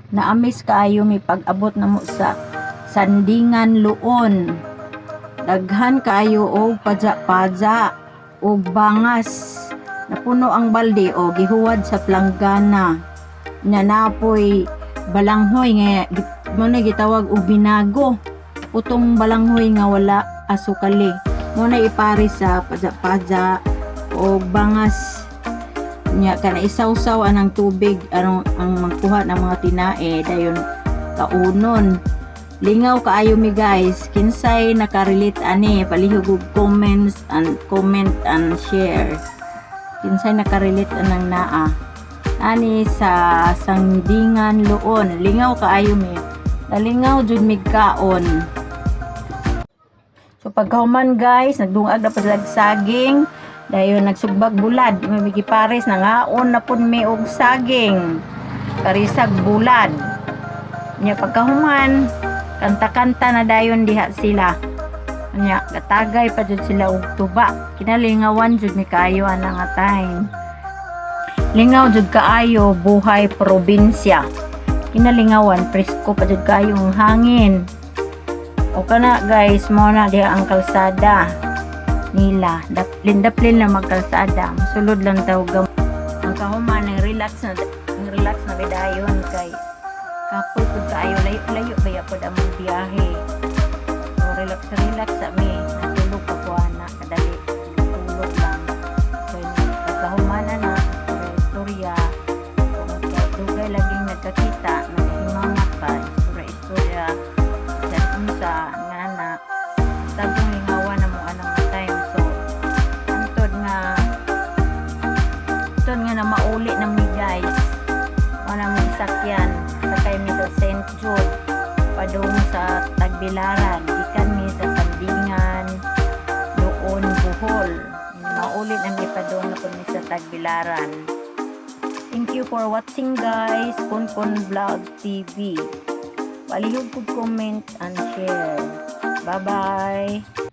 Naamis kaayo mi pag-abot na mo sa Sandingan Luon. Daghan kaayo og padya-padya og bangas. Napuno ang balde o gihuwad sa planggana. Nya napoy balanghoy nga mo na gitawag og binago. Putong balanghoy nga wala asukali. Mo na ipari sa padya-padya og bangas. Nya kana isawsaw anang tubig ang magkuha ng mga tinae dayon kaunon. Lingaw kaayo mi guys, kinsay nakarelate ani palihog og comment and share. Kinsay nakarelate anang naa ani sa Sandingan Luon. Lingaw kaayo mi, nalingaw jud mig kaon. So pagkahuman guys, nagdungag na pa saging. Dayon nagsugbag bulad, may gipares nangaon na pud mi og saging. Karisag bulad. Nya pagkahuman, kanta-kanta na dayon diha sila. Nya gatagay pa jud sila og tuba. Kinalingawan jud mi kaayo ana nga time. Lingaw jud kaayo buhay probinsya. Kinalingawan presko pa jud kaayo ang hangin. O kana guys, mo na diha ang kalsada nila. Daplin na magkalsada. Sulod lang daw ang kahuman ng relax na bidayon kay kapoy pud kaayo layo baya pud ang biyahe. So relax sa mi. Natulog pa ko ana kadali. Tulog lang. So pagkahuman na istorya. Dugay laging nagkakita, naghimamat pa istorya. Sa unsa nga na tagong lingawan na mo anang time. So antod nga na mauli na mi guys. Wala mo sakyan sakay mi sa St. Jude padung sa Tagbilaran, gikan mi sa Sandingan Luon, Bohol. Mauli na mi padung na pud mi sa Tagbilaran. Thank you for watching guys. Kun Vlog TV. Palihog pud comment and share. Bye bye.